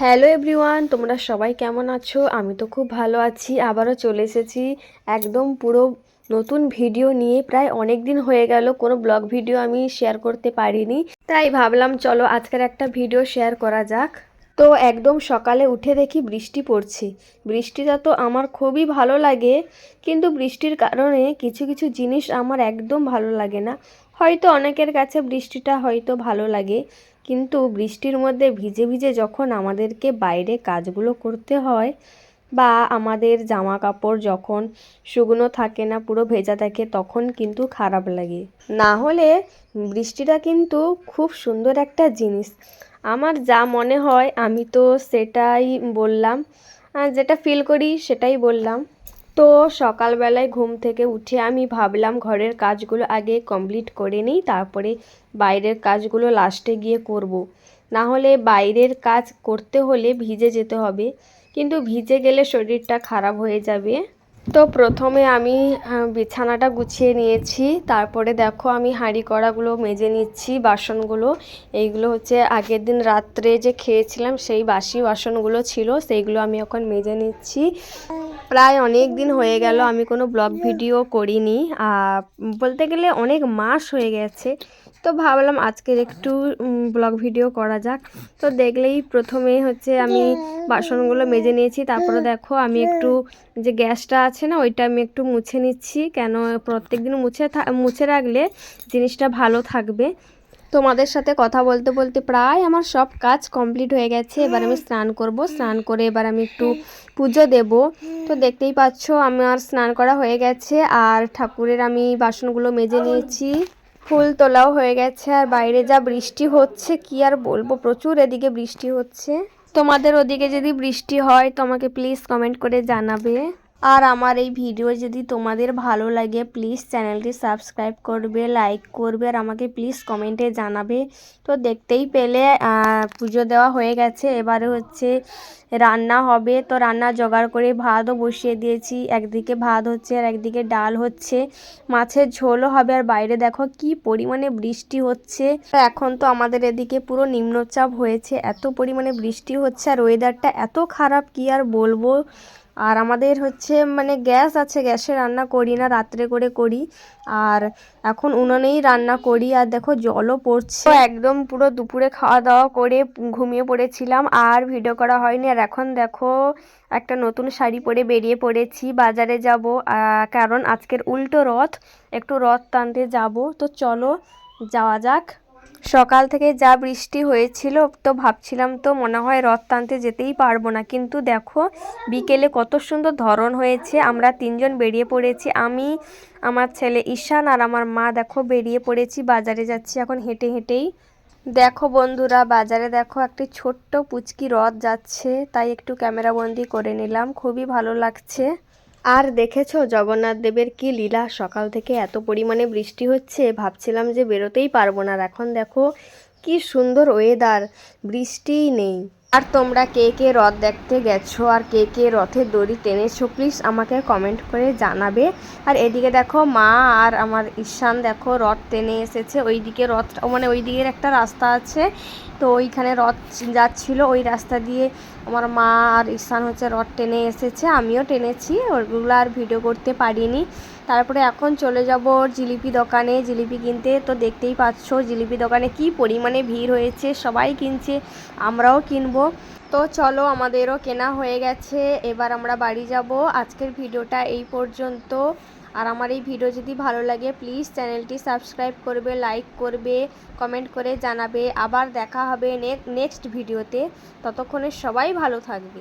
Hello everyone, তোমরা সবাই কেমন আছো? আমি তো খুব ভালো আছি। আবারও চলে এসেছি একদম পুরো নতুন ভিডিও নিয়ে। প্রায় অনেক দিন হয়ে গেল কোনো ব্লগ ভিডিও আমি শেয়ার করতে পারিনি, তাই ভাবলাম চলো আজকের একটা ভিডিও শেয়ার করা যাক। তো একদম সকালে উঠে দেখি বৃষ্টি পড়ছে। বৃষ্টিটা তো আমার খুবই ভালো লাগে, কিন্তু বৃষ্টির কারণে কিছু কিছু জিনিস আমার একদম ভালো লাগে না। হয়তো অনেকের কাছে বৃষ্টিটা হয়তো ভালো লাগে, কিন্তু বৃষ্টির মধ্যে ভিজে ভিজে যখন আমাদেরকে বাইরে কাজগুলো করতে হয়, বা আমাদের জামা কাপড় যখন শুকনো থাকে না, পুরো ভেজা থাকে, তখন কিন্তু খারাপ লাগে। না হলে বৃষ্টিটা কিন্তু খুব সুন্দর একটা জিনিস। আমার যা মনে হয় আমি তো সেটাই বললাম, যেটা ফিল করি সেটাই বললাম। তো সকালবেলায় ঘুম থেকে উঠে আমি ভাবলাম ঘরের কাজগুলো আগে কমপ্লিট করে নিই, তারপরে বাইরের কাজগুলো লাস্টে গিয়ে করব। না হলে বাইরের কাজ করতে হলে ভিজে যেতে হবে, কিন্তু ভিজে গেলে শরীরটা খারাপ হয়ে যাবে। তো প্রথমে আমি বিছানাটা গুছিয়ে নিয়েছি, তারপরে দেখো আমি হাঁড়ি কড়াগুলো মেজে নিচ্ছি, বাসনগুলো। এইগুলো হচ্ছে আগের দিন রাত্রে যে খেয়েছিলাম সেই বাসি বাসনগুলো ছিল, সেইগুলো আমি এখন মেজে নিচ্ছি। প্রায় অনেক দিন হয়ে গেল আমি কোনো ব্লগ ভিডিও করিনি, বলতে গেলে অনেক মাস হয়ে গেছে। তো ভাবলাম আজকের একটু ব্লগ ভিডিও করা যাক। তো দেখলেই প্রথমে হচ্ছে আমি বাসনগুলো মেজে নিয়েছি, তারপরে দেখো আমি একটু যে গ্যাসটা আছে না, ওইটা আমি একটু মুছে নিচ্ছি। কেন প্রত্যেক দিন মুছে রাখলে জিনিসটা ভালো থাকবে। তোমাদের সাথে কথা বলতে বলতে প্রায় আমার সব কাজ কমপ্লিট হয়ে গেছে। এবার আমি স্নান করব, স্নান করে এবার আমি একটু পুজো দেব। তো দেখতেই পাচ্ছ আমার স্নান করা হয়ে গেছে, আর ঠাকুরের আমি বাসনগুলো মেজে নিয়েছি, ফুল তোলাও হয়ে গেছে। আর বাইরে যা বৃষ্টি হচ্ছে কি আর বলবো, প্রচুর এদিকে বৃষ্টি হচ্ছে। তোমাদের ওদিকে যদি বৃষ্টি হয় তো আমাকে প্লিজ কমেন্ট করে জানাবে। আর আমার এই ভিডিও যদি তোমাদের ভালো লাগে প্লিজ চ্যানেলটি সাবস্ক্রাইব করবে, লাইক করবে, আর আমাকে প্লিজ কমেন্টে জানাবে। তো দেখতেই পেলে পুজো দেওয়া হয়ে গেছে, এবারে হচ্ছে রান্না হবে। তো রান্না জোগাড় করে ভাতও বসিয়ে দিয়েছি, একদিকে ভাত হচ্ছে আর একদিকে ডাল হচ্ছে, মাছের ঝোলও হবে। আর বাইরে দেখো কি পরিমাণে বৃষ্টি হচ্ছে। এখন তো আমাদের এদিকে পুরো নিম্নচাপ হয়েছে, এত পরিমাণে বৃষ্টি হচ্ছে আর ওয়েদারটা এত খারাপ কি আর বলবো। আর আমাদের হচ্ছে মানে গ্যাস আছে, গ্যাসে রান্না করি না, রাত্রে করে করি। আর এখন উনুনেই রান্না করি। আর দেখো জলও পড়ছে। তো একদম পুরো দুপুরে খাওয়া দাওয়া করে ঘুমিয়ে পড়েছিলাম, আর ভিডিও করা হয়নি। আর এখন দেখো একটা নতুন শাড়ি পরে বেরিয়ে পড়েছি, বাজারে যাব, কারণ আজকের উল্টো রথ, একটু রথ টানতে যাব। তো চলো যাওয়া যাক। সকাল থেকে যা বৃষ্টি হয়েছিল, তো ভাবছিলাম তো মনে হয় রথ টানতে যেতেই পারবো না, কিন্তু দেখো বিকেলে কত সুন্দর ধরন হয়েছে। আমরা তিনজন বেরিয়ে পড়েছি, আমি, আমার ছেলে ঈশান আর আমার মা। দেখো বেরিয়ে পড়েছি, বাজারে যাচ্ছি এখন হেঁটে হেঁটেই। দেখো বন্ধুরা, বাজারে দেখো একটি ছোট্ট পুচকি রথ যাচ্ছে, তাই একটু ক্যামেরা বন্দি করে নিলাম, খুবই ভালো লাগছে। আর দেখেছো জগন্নাথ দেবের কি লীলা, সকাল থেকে এত পরিমাণে বৃষ্টি হচ্ছে, ভাবছিলাম যে বেরোতেই পারবো না। আর এখন দেখো কি সুন্দর ওয়েদার, বৃষ্টিই নেই। আর তোমরা কে কে রথ দেখতে গেছো আর কে কে রথের দড়ি টেনেছো প্লিজ আমাকে কমেন্ট করে জানাবে। আর এদিকে দেখো মা আর আমার ঈশান দেখো রথ টেনে এসেছে। ওইদিকে রথ মানে ওই দিকের একটা রাস্তা আছে, তো ওইখানে রথ যাচ্ছিল, ওই রাস্তা দিয়ে আমার মা আর ঈশান হচ্ছে রথ টেনে এসেছে, আমিও টেনেছি, ওগুলো আর ভিডিও করতে পারিনি। তারপরে এখন চলে যাব জিলিপি দোকানে জিলিপি কিনতে। তো দেখতেই পাচ্ছ জিলিপি দোকানে কি পরিমাণে ভিড় হয়েছে, সবাই কিনছে, আমরাও কিনবো। তো চলো আমাদেরও কেনা হয়ে গেছে, এবার আমরা বাড়ি যাব। আজকের ভিডিওটা এই পর্যন্ত। আর আমার এই ভিডিও যদি ভালো লাগে প্লিজ চ্যানেলটি সাবস্ক্রাইব করবে, লাইক করবে, কমেন্ট করে জানাবে। আবার দেখা হবে নেক্সট ভিডিওতে, ততক্ষণে সবাই ভালো থাকবে।